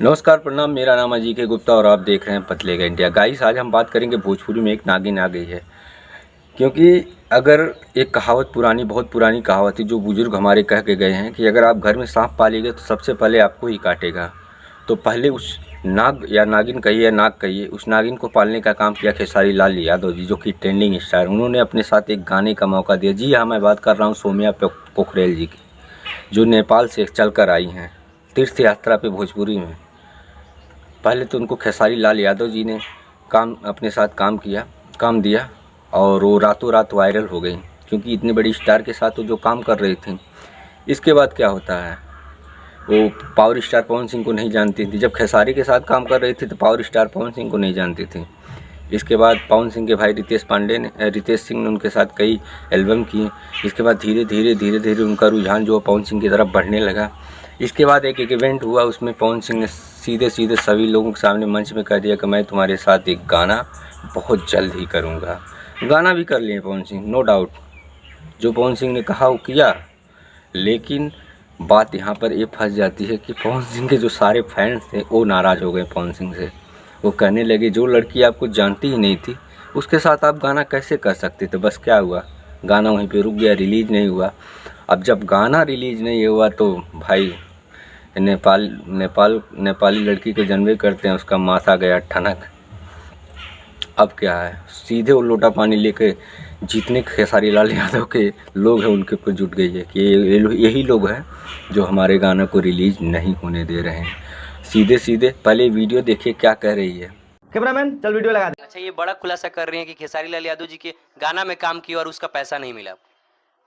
नमस्कार, प्रणाम। मेरा नाम अजीत गुप्ता और आप देख रहे हैं पतलेगा इंडिया। गाइस, आज हम बात करेंगे भोजपुरी में एक नागिन आ गई है। क्योंकि अगर एक कहावत बहुत पुरानी कहावत है जो बुजुर्ग हमारे कह के गए हैं कि अगर आप घर में सांप पालेंगे तो सबसे पहले आपको ही काटेगा। तो पहले उस नाग या नागिन कहिए या नाग कहिए, उस नागिन को पालने का काम किया खेसारी लाल यादव जी, जो कि ट्रेंडिंग स्टार। उन्होंने अपने साथ एक गाने का मौका दिया। जी हाँ, मैं बात कर रहा हूँ सोम्या पोखरेल जी की, जो नेपाल से चल कर आई हैं तीर्थ यात्रा पे भोजपुरी में। पहले तो उनको खेसारी लाल यादव जी ने अपने साथ काम दिया और वो रातों रात वायरल हो गई, क्योंकि इतने बड़ी स्टार के साथ वो जो काम कर रही थी। इसके बाद क्या होता है, वो पावर स्टार पवन सिंह को नहीं जानती थी। जब खेसारी के साथ काम कर रही थी तो पावर स्टार पवन सिंह को नहीं जानती थी। इसके बाद पवन सिंह के भाई रितेश सिंह ने उनके साथ कई एल्बम किए। इसके बाद धीरे धीरे उनका रुझान जो पवन सिंह की तरफ बढ़ने लगा। इसके बाद एक इवेंट हुआ, उसमें पवन सिंह ने सीधे सभी लोगों के सामने मंच में कह दिया कि मैं तुम्हारे साथ एक गाना बहुत जल्द ही करूँगा। गाना भी कर लिए पवन सिंह, नो डाउट। जो पवन सिंह ने कहा वो किया, लेकिन बात यहाँ पर ये फंस जाती है कि पवन सिंह के जो सारे फैंस थे वो नाराज़ हो गए पवन सिंह से। वो कहने लगे जो लड़की आपको जानती ही नहीं थी उसके साथ आप गाना कैसे कर सकते थे। बस क्या हुआ, गाना वहीं पे रुक गया, रिलीज़ नहीं हुआ। अब जब गाना रिलीज़ नहीं हुआ तो भाई नेपाली लड़की को जन्मे करते हैं, उसका माथा गया ठनक। अब क्या है, सीधे वो लोटा पानी लेके जितने खेसारी लाल यादव के लोग हैं उनके ऊपर जुट गई है कि यही लोग हैं जो हमारे गाने को रिलीज नहीं होने दे रहे हैं। सीधे पहले वीडियो देखिए क्या कह रही है। कैमरामैन चल वीडियो लगा दे। अच्छा, ये बड़ा खुलासा कर रही हैं कि खेसारी लाल यादव जी के गाना में काम किया और उसका पैसा नहीं मिला।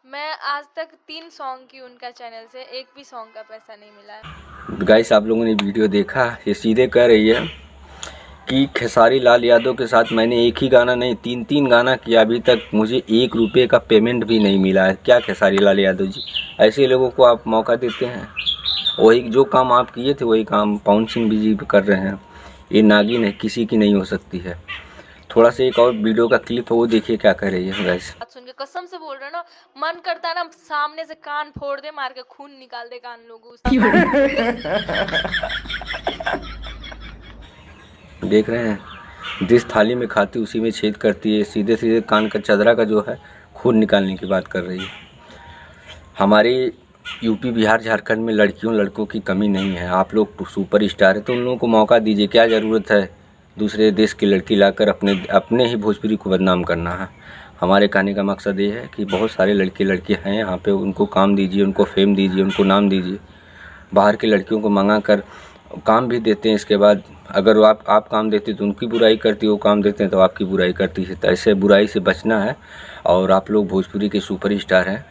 मैं आज तक 3 सॉन्ग की उनका चैनल से, एक भी सॉन्ग का पैसा नहीं मिला है। गाइस, आप लोगों ने वीडियो देखा, ये सीधे कह रही है कि खेसारी लाल यादव के साथ मैंने एक ही गाना नहीं 3 गाना किया, अभी तक मुझे 1 रुपये का पेमेंट भी नहीं मिला है। क्या खेसारी लाल यादव जी, ऐसे लोगों को आप मौका देते हैं? वही जो काम आप किए थे वही काम पवन सिंह जी भी कर रहे हैं। ये नागिन है, किसी की नहीं हो सकती है। थोड़ा सा एक और वीडियो का क्लिप है, वो देखिए क्या कर रही है। गाइस, सुन के कसम से बोल रहे ना, मन करता है ना सामने से कान फोड़ दे, मार के खून निकाल दे कान लोगों। देख रहे हैं, जिस थाली में खाती उसी में छेद करती है। सीधे कान का चदरा का जो है खून निकालने की बात कर रही है। हमारे यूपी, बिहार, झारखंड में लड़कियों लड़कों की कमी नहीं है। आप लोग सुपर स्टार है तो उन लोगों को मौका दीजिए। क्या ज़रूरत है दूसरे देश की लड़की लाकर अपने ही भोजपुरी को बदनाम करना है। हमारे कहने का मकसद ये है कि बहुत सारे लड़कियाँ हैं यहाँ पे, उनको काम दीजिए, उनको फेम दीजिए, उनको नाम दीजिए। बाहर की लड़कियों को मंगा कर काम भी देते हैं। इसके बाद अगर आप काम देते तो उनकी बुराई करती, वो काम देते हैं तो आपकी बुराई करती है। तो ऐसे बुराई से बचना है। और आप लोग भोजपुरी के सुपर स्टार हैं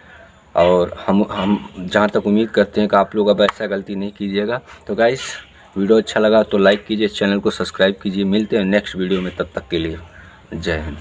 और हम जहाँ तक उम्मीद करते हैं कि आप लोग अब ऐसा गलती नहीं कीजिएगा। तो गाइस, वीडियो अच्छा लगा तो लाइक कीजिए, चैनल को सब्सक्राइब कीजिए। मिलते हैं नेक्स्ट वीडियो में, तब तक के लिए जय हिंद।